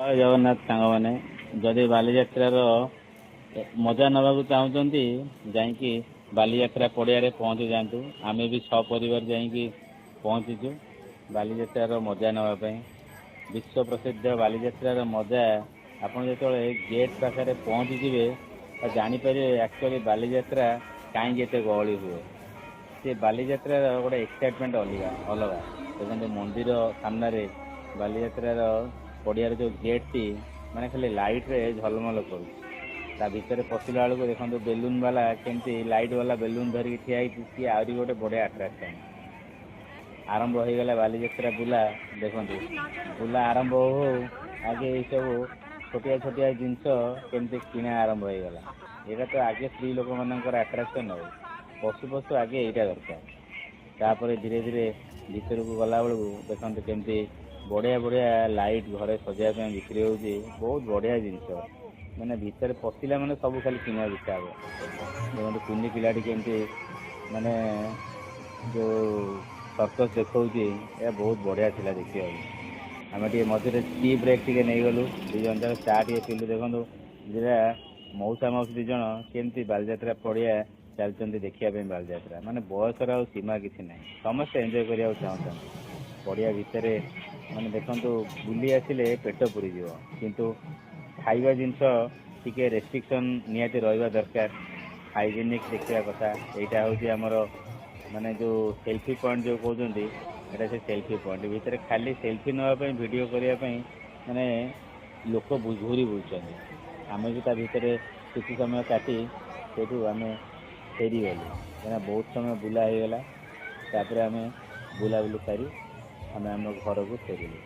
ଜୟ ଜଗନ୍ନାଥ ସାଙ୍ଗମାନେ, ଯଦି ବାଲିଯାତ୍ରାର ମଜା ନେବାକୁ ଚାହୁଁଛନ୍ତି ଯାଇକି ବାଲିଯାତ୍ରା ପଡ଼ିଆରେ ପହଞ୍ଚି ଯାଆନ୍ତୁ। ଆମେ ବି ସପରିବାର ଯାଇକି ପହଞ୍ଚିଛୁ ବାଲିଯାତ୍ରାର ମଜା ନେବା ପାଇଁ। ବିଶ୍ୱ ପ୍ରସିଦ୍ଧ ବାଲିଯାତ୍ରାର ମଜା ଆପଣ ଯେତେବେଳେ ଗେଟ୍ ପାଖରେ ପହଞ୍ଚିଯିବେ ଜାଣିପାରିବେ ଆକ୍ଚୁଆଲି ବାଲିଯାତ୍ରା କାହିଁକି ଏତେ ଗହଳି ହୁଏ। ସେ ବାଲିଯାତ୍ରାର ଗୋଟେ ଏକ୍ସାଇଟମେଣ୍ଟ ଅଲଗା। ଦେଖନ୍ତୁ ମନ୍ଦିର ସାମ୍ନାରେ ବାଲିଯାତ୍ରାର ପଡ଼ିଆର ଯେଉଁ ଗେଟ୍ଟି ମାନେ ଖାଲି ଲାଇଟ୍ରେ ଝଲମଲ କରୁଛି। ତା ଭିତରେ ପଶିଲା ବେଳକୁ ଦେଖନ୍ତୁ ବେଲୁନ୍ ବାଲା କେମିତି ଲାଇଟ୍ ବାଲା ବେଲୁନ୍ ଧରିକି ଠିଆ ହେଇଛି, ସିଏ ଆହୁରି ଗୋଟେ ବଢ଼ିଆ ଆଟ୍ରାକ୍ସନ୍। ଆରମ୍ଭ ହେଇଗଲା ବାଲିଯାତ୍ରା ବୁଲା। ଦେଖନ୍ତୁ ବୁଲା ଆରମ୍ଭ ହଉ ଆଗେ ଏଇସବୁ ଛୋଟିଆ ଛୋଟିଆ ଜିନିଷ କେମିତି କିଣା ଆରମ୍ଭ ହେଇଗଲା। ଏଇଟା ତ ଆଗେ ସ୍ତ୍ରୀ ଲୋକମାନଙ୍କର ଆଟ୍ରାକ୍ସନ୍ ଆଉ ପଶୁ ପଶୁ ଆଗେ ଏଇଟା ଦରକାର। ତାପରେ ଧୀରେ ଧୀରେ ଭିତରକୁ ଗଲାବେଳକୁ ଦେଖନ୍ତୁ କେମିତି ବଢ଼ିଆ ବଢ଼ିଆ ଲାଇଟ୍ ଘରେ ସଜାଇବା ପାଇଁ ବିକ୍ରି ହେଉଛି। ବହୁତ ବଢ଼ିଆ ଜିନିଷ, ମାନେ ଭିତରେ ପଶିଲା ମାନେ ସବୁ ଖାଲି କିଣିବାକୁ ଇଚ୍ଛା ହେବ। ଦେଖନ୍ତୁ କୁନି ପିଲାଟି କେମିତି ମାନେ ଯେଉଁ ସର୍କସ୍ ଦେଖାଉଛି, ଏହା ବହୁତ ବଢ଼ିଆ ଥିଲା ଦେଖିବାକୁ। ଆମେ ଟିକେ ମଝିରେ ଟି ବ୍ରେକ୍ ଟିକେ ନେଇଗଲୁ, ଦୁଇ ଜଣ ଯାକ ଚା ଟିକେ ପିଇଲୁ। ଦେଖନ୍ତୁ ଦୁଇଟା ମଉସା ମାଉସୀ ଦୁଇ ଜଣ କେମିତି ବାଲିଯାତ୍ରା ପଡ଼ିଆ ଚାଲିଛନ୍ତି ଦେଖିବା ପାଇଁ। ବାଲିଯାତ୍ରା ମାନେ ବୟସର ଆଉ ସୀମା କିଛି ନାହିଁ, ସମସ୍ତେ ଏନ୍ଜୟ କରିବାକୁ ଚାହୁଁଛନ୍ତି ପଡ଼ିଆ ଭିତରେ। ମାନେ ଦେଖନ୍ତୁ ବୁଲି ଆସିଲେ ପେଟ ପୁରିଯିବ, କିନ୍ତୁ ଖାଇବା ଜିନିଷ ଟିକେ ରେଷ୍ଟ୍ରିକ୍ସନ୍ ନିହାତି ରହିବା ଦରକାର। ହାଇଜେନିକ୍ ଦେଖିବା କଥା। ଏଇଟା ହେଉଛି ଆମର ମାନେ ଯେଉଁ ସେଲ୍ଫି ପଏଣ୍ଟ ଯେଉଁ କହୁଛନ୍ତି, ଏଇଟା ସେ ସେଲ୍ଫି ପଏଣ୍ଟ ଭିତରେ ଖାଲି ସେଲ୍ଫି ନେବା ପାଇଁ, ଭିଡ଼ିଓ କରିବା ପାଇଁ ମାନେ ଲୋକ ଘୁରି ବୁଲୁଛନ୍ତି। ଆମେ ବି ତା ଭିତରେ କିଛି ସମୟ କାଟି ସେଇଠୁ ଆମେ ଫେରିଗଲୁ, କାହିଁକିନା ବହୁତ ସମୟ ବୁଲା ହେଇଗଲା। ତାପରେ ଆମେ ବୁଲାବୁଲି ସାରି ଆମେ ଆମ ଘରକୁ ଫେରିଲୁ।